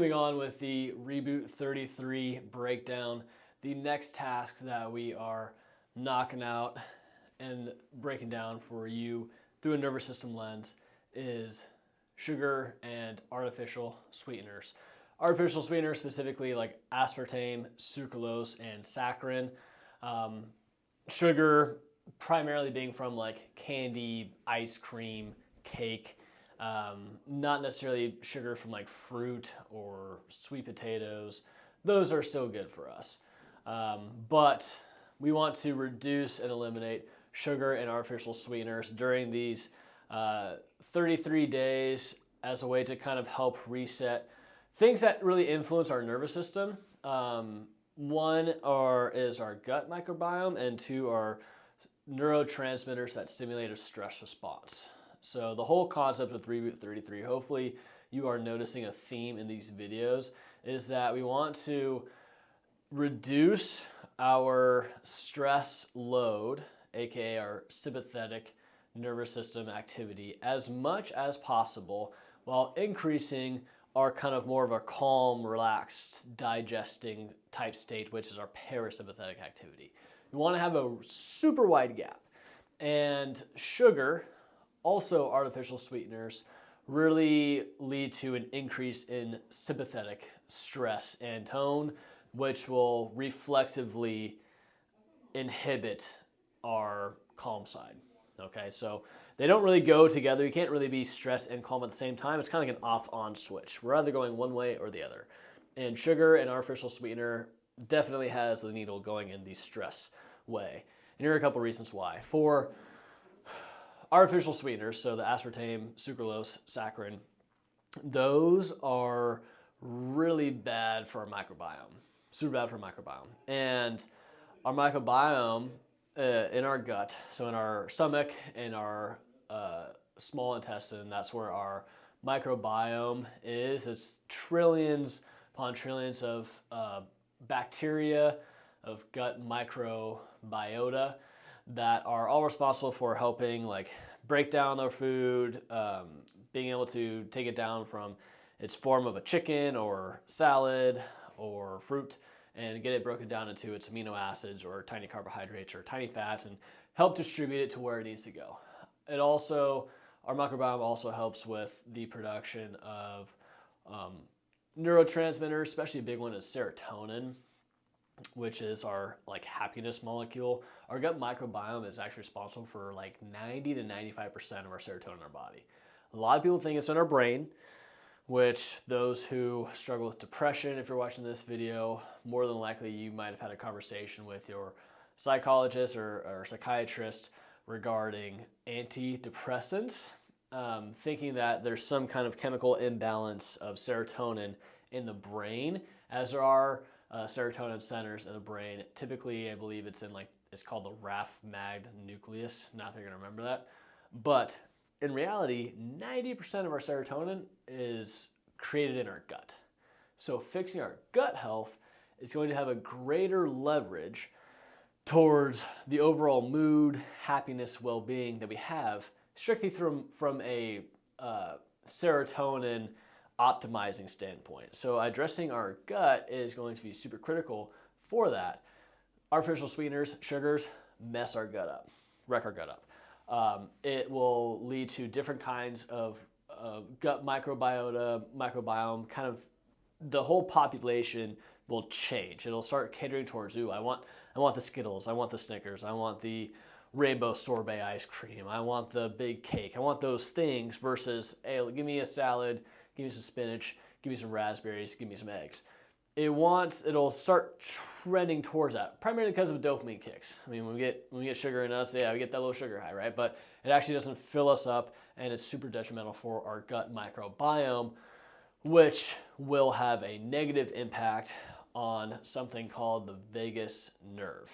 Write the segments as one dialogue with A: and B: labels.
A: Moving on with the Reboot 33 breakdown, the next task that we are knocking out and breaking down for you through a nervous system lens is sugar and artificial sweeteners. Artificial sweeteners specifically like aspartame, sucralose, and saccharin. Sugar primarily being from like candy, ice cream, cake, not necessarily sugar from like fruit or sweet potatoes. Those are still good for us. But we want to reduce and eliminate sugar and artificial sweeteners during these 33 days as a way to kind of help reset things that really influence our nervous system. One is our gut microbiome, and two are neurotransmitters that stimulate a stress response. So the whole concept with Reboot 33, hopefully you are noticing a theme in these videos, is that we want to reduce our stress load, aka our sympathetic nervous system activity, as much as possible while increasing our kind of more of a calm, relaxed, digesting type state, which is our parasympathetic activity. We want to have a super wide gap. And sugar, also artificial sweeteners, really lead to an increase in sympathetic stress and tone, which will reflexively inhibit our calm side. Okay, so they don't really go together. You can't really be stressed and calm at the same time. It's kind of like an off-on switch. We're either going one way or the other. And sugar and artificial sweetener definitely has the needle going in the stress way. And here are a couple reasons why. For artificial sweeteners, so the aspartame, sucralose, saccharin, those are really bad for our microbiome. Super bad for our microbiome. And our microbiome in our gut, so in our stomach and our small intestine, that's where our microbiome is. It's trillions upon trillions of bacteria, of gut microbiota that are all responsible for helping like break down our food, being able to take it down from its form of a chicken or salad or fruit and get it broken down into its amino acids or tiny carbohydrates or tiny fats and help distribute it to where it needs to go. It also, our microbiome also helps with the production of neurotransmitters, especially a big one is serotonin, which is our like happiness molecule. Our gut microbiome is actually responsible for like 90 to 95% of our serotonin in our body. A lot of people think it's in our brain, which those who struggle with depression, if you're watching this video, more than likely you might have had a conversation with your psychologist or psychiatrist regarding antidepressants, thinking that there's some kind of chemical imbalance of serotonin in the brain, as there are serotonin centers in the brain. Typically, I believe it's in it's called the RAF-MAGD nucleus. Not that you're gonna remember that, but in reality, 90% of our serotonin is created in our gut. So fixing our gut health is going to have a greater leverage towards the overall mood, happiness, well-being that we have strictly from a serotonin optimizing standpoint. So addressing our gut is going to be super critical for that. Artificial sweeteners, sugars, mess our gut up, wreck our gut up. It will lead to different kinds of gut microbiome, kind of the whole population will change. It'll start catering towards, I want the Skittles, I want the Snickers, I want the rainbow sorbet ice cream, I want the big cake, I want those things versus, hey, give me a salad, give me some spinach, give me some raspberries, give me some eggs. It'll start trending towards that, primarily because of dopamine kicks. I mean, when we get sugar in us, yeah, we get that little sugar high, right? But it actually doesn't fill us up, and it's super detrimental for our gut microbiome, which will have a negative impact on something called the vagus nerve.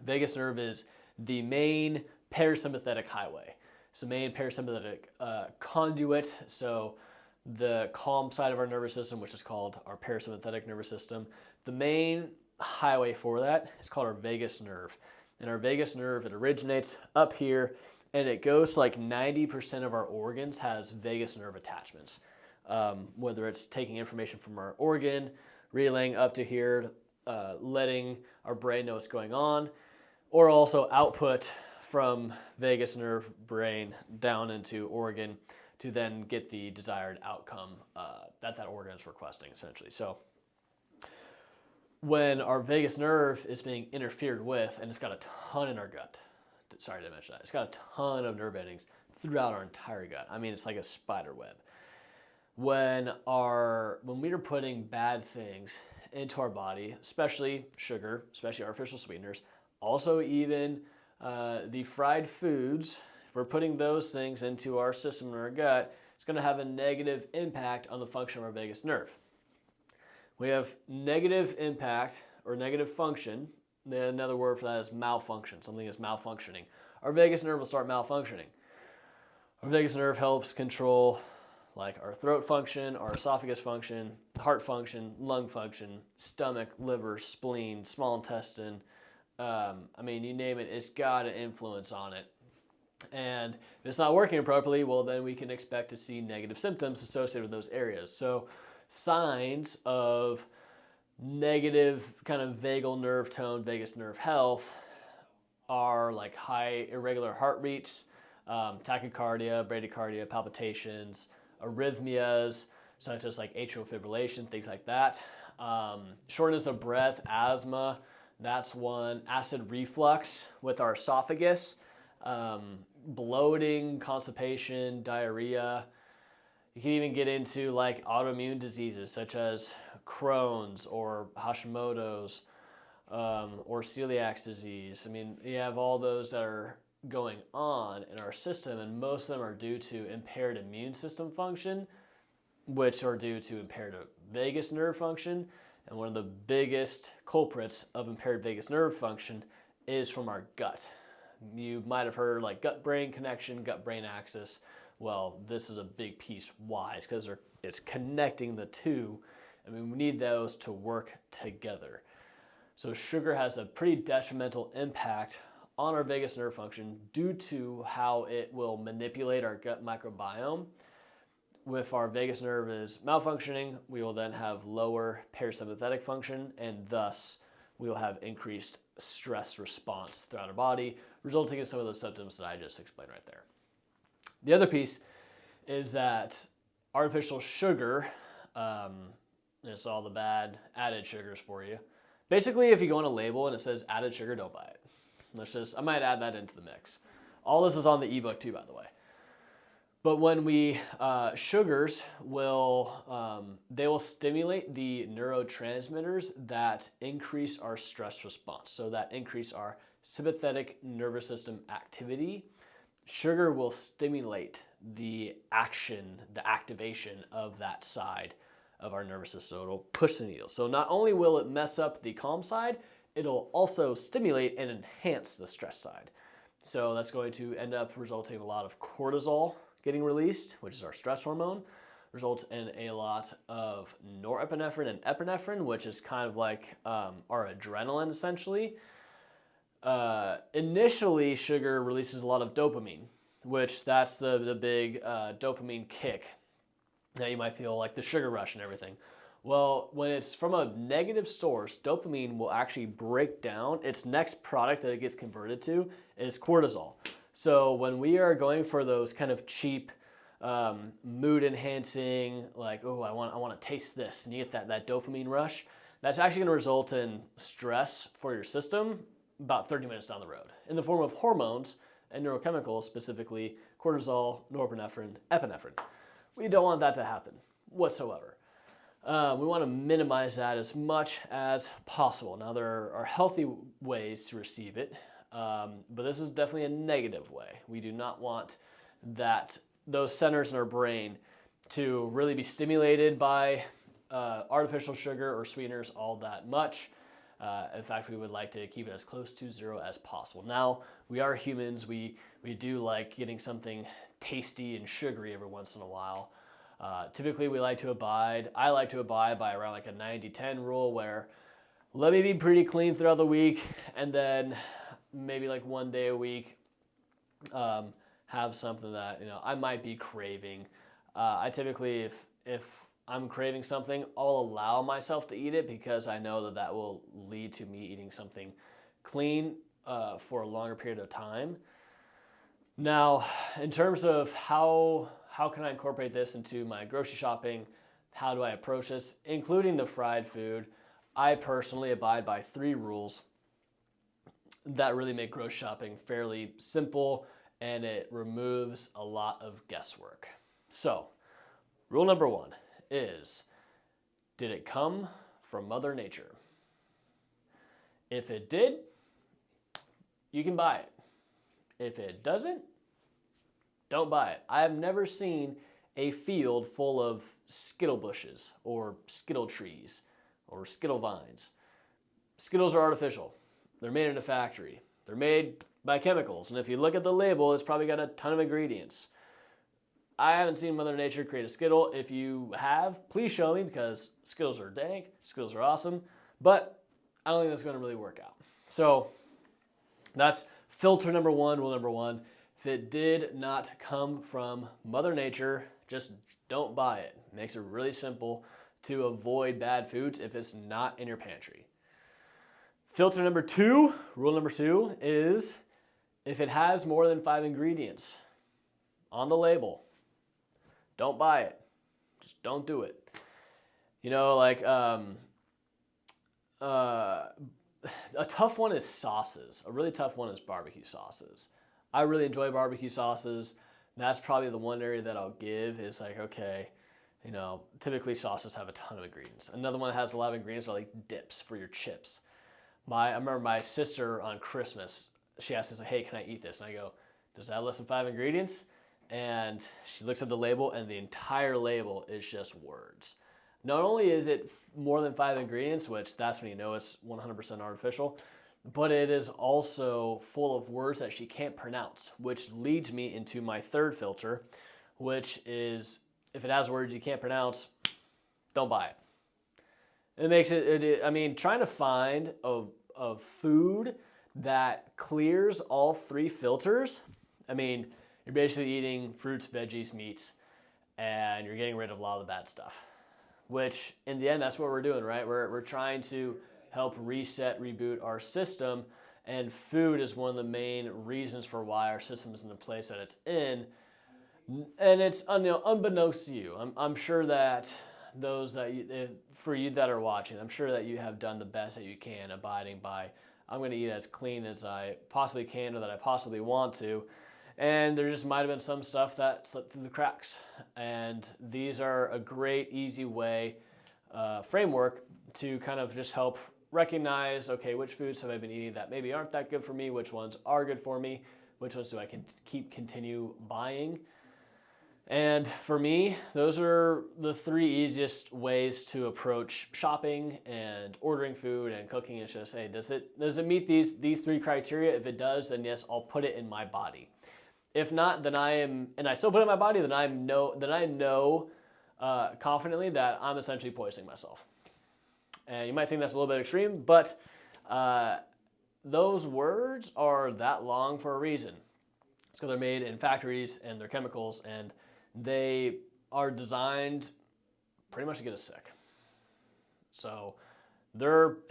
A: Vagus nerve is the main parasympathetic highway. It's the main parasympathetic conduit. So the calm side of our nervous system, which is called our parasympathetic nervous system, the main highway for that is called our vagus nerve. And our vagus nerve, it originates up here, and it goes to like 90% of our organs has vagus nerve attachments. whether it's taking information from our organ, relaying up to here, letting our brain know what's going on, or also output from vagus nerve, brain, down into organ to then get the desired outcome that organ is requesting, essentially. So when our vagus nerve is being interfered with, and it's got a ton in our gut, sorry to mention that, it's got a ton of nerve endings throughout our entire gut. I mean, it's like a spider web. When we are putting bad things into our body, especially sugar, especially artificial sweeteners, also even the fried foods, if we're putting those things into our system and our gut, it's going to have a negative impact on the function of our vagus nerve. We have negative impact or negative function. Another word for that is malfunction. Something is malfunctioning. Our vagus nerve will start malfunctioning. Our vagus nerve helps control like our throat function, our esophagus function, heart function, lung function, stomach, liver, spleen, small intestine. I mean, you name it, it's got an influence on it. And if it's not working properly, well, then we can expect to see negative symptoms associated with those areas. So signs of negative kind of vagal nerve tone, vagus nerve health are like high irregular heart rates, tachycardia, bradycardia, palpitations, arrhythmias, such as like atrial fibrillation, things like that. Shortness of breath, asthma, that's one. Acid reflux with our esophagus, bloating, constipation, diarrhea. You can even get into like autoimmune diseases such as Crohn's or Hashimoto's or celiac disease. I mean, you have all those that are going on in our system, and most of them are due to impaired immune system function, which are due to impaired vagus nerve function. And one of the biggest culprits of impaired vagus nerve function is from our gut. You might have heard like gut-brain connection, gut-brain axis. Well, this is a big piece. Why? It's because it's connecting the two. I mean, we need those to work together. So sugar has a pretty detrimental impact on our vagus nerve function due to how it will manipulate our gut microbiome. If our vagus nerve is malfunctioning, we will then have lower parasympathetic function, and thus we will have increased stress response throughout our body, resulting in some of those symptoms that I just explained right there. The other piece is that artificial sugar, it's all the bad added sugars for you. Basically, if you go on a label and it says added sugar, don't buy it. I might add that into the mix. All this is on the ebook too, by the way. But when sugars they will stimulate the neurotransmitters that increase our stress response. So that increase our sympathetic nervous system activity. Sugar will stimulate the activation of that side of our nervous system. So it'll push the needle. So not only will it mess up the calm side, it'll also stimulate and enhance the stress side. So that's going to end up resulting in a lot of cortisol getting released, which is our stress hormone, results in a lot of norepinephrine and epinephrine, which is kind of like our adrenaline, essentially. Initially, sugar releases a lot of dopamine, which that's the big dopamine kick. Now you might feel like the sugar rush and everything. Well, when it's from a negative source, dopamine will actually break down. Its next product that it gets converted to is cortisol. So when we are going for those kind of cheap, mood enhancing, like, oh, I want to taste this, and you get that dopamine rush, that's actually going to result in stress for your system about 30 minutes down the road in the form of hormones and neurochemicals, specifically cortisol, norepinephrine, epinephrine. We don't want that to happen whatsoever. We want to minimize that as much as possible. Now, there are healthy ways to receive it, but this is definitely a negative way. We do not want those centers in our brain to really be stimulated by artificial sugar or sweeteners all that much. In fact, we would like to keep it as close to zero as possible. Now, we are humans. We do like getting something tasty and sugary every once in a while. Typically, I like to abide by around like a 90-10 rule, where let me be pretty clean throughout the week, and then maybe like one day a week have something that I might be craving. I typically, if I'm craving something, I'll allow myself to eat it because I know that that will lead to me eating something clean for a longer period of time. Now, in terms of how can I incorporate this into my grocery shopping, how do I approach this, including the fried food, I personally abide by 3 rules that really make grocery shopping fairly simple, and it removes a lot of guesswork. So, rule number 1 is, did it come from Mother Nature? If it did, you can buy it. If it doesn't, don't buy it. I have never seen a field full of Skittle bushes or Skittle trees or Skittle vines. Skittles are artificial. They're made in a factory. They're made by chemicals. And if you look at the label, it's probably got a ton of ingredients. I haven't seen Mother Nature create a Skittle. If you have, please show me, because Skittles are dank, Skittles are awesome, but I don't think that's going to really work out. So that's filter number 1, rule number 1. If it did not come from Mother Nature, just don't buy it. It makes it really simple to avoid bad foods if it's not in your pantry. Filter number 2, rule number 2 is, if it has more than 5 ingredients on the label, don't buy it. Just don't do it. You know, like a tough one is sauces. A really tough one is barbecue sauces. I really enjoy barbecue sauces. That's probably the one area that I'll give is like, okay, you know, typically sauces have a ton of ingredients. Another one that has a lot of ingredients are like dips for your chips. I remember my sister on Christmas, she asked me, like, hey, can I eat this? And I go, does that have less than 5 ingredients? And she looks at the label, and the entire label is just words. Not only is it more than 5 ingredients, which that's when you know it's 100% artificial, but it is also full of words that she can't pronounce, which leads me into my 3rd filter, which is, if it has words you can't pronounce, don't buy it. It makes I mean, trying to find a food that clears all 3 filters, I mean, you're basically eating fruits, veggies, meats, and you're getting rid of a lot of the bad stuff. Which, in the end, that's what we're doing, right? We're trying to help reset, reboot our system, and food is one of the main reasons for why our system is in the place that it's in. And it's unbeknownst to you. I'm sure that those that for you that are watching, I'm sure that you have done the best that you can, abiding by, I'm going to eat as clean as I possibly can or that I possibly want to. And there just might have been some stuff that slipped through the cracks. And these are a great, easy way, framework to kind of just help recognize, okay, which foods have I been eating that maybe aren't that good for me, which ones are good for me, which ones do I continue buying. And for me, those are the 3 easiest ways to approach shopping and ordering food and cooking. It's just, hey, does it meet these 3 criteria? If it does, then yes, I'll put it in my body. If not, then I still put it in my body, then I know confidently that I'm essentially poisoning myself. And you might think that's a little bit extreme, but those words are that long for a reason. It's because they're made in factories and they're chemicals, and they are designed pretty much to get us sick. So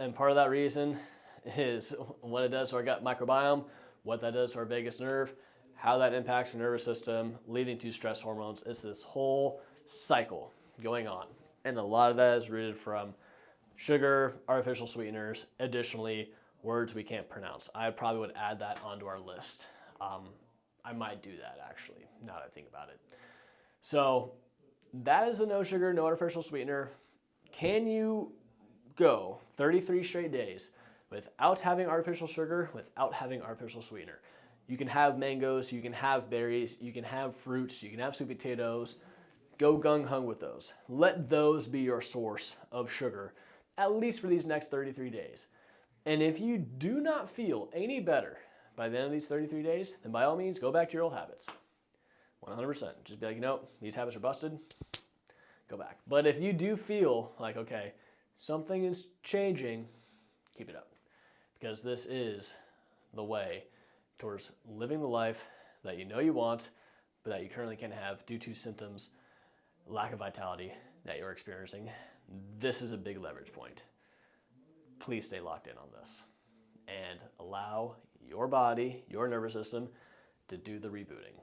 A: and part of that reason is what it does to our gut microbiome, what that does to our vagus nerve, how that impacts our nervous system, leading to stress hormones. It's this whole cycle going on. And a lot of that is rooted from sugar, artificial sweeteners, additionally, words we can't pronounce. I probably would add that onto our list. I might do that, actually, now that I think about it. So that is a no sugar, no artificial sweetener. Can you go 33 straight days without having artificial sugar, without having artificial sweetener? You can have mangoes, you can have berries, you can have fruits, you can have sweet potatoes. Go gung-hung with those. Let those be your source of sugar, at least for these next 33 days. And if you do not feel any better by the end of these 33 days, then by all means, go back to your old habits. 100%. Just be like, these habits are busted. Go back. But if you do feel like, okay, something is changing, keep it up. Because this is the way towards living the life that you know you want, but that you currently can't have due to symptoms lack of vitality that you're experiencing, this is a big leverage point. Please stay locked in on this and allow your body, your nervous system to do the rebooting.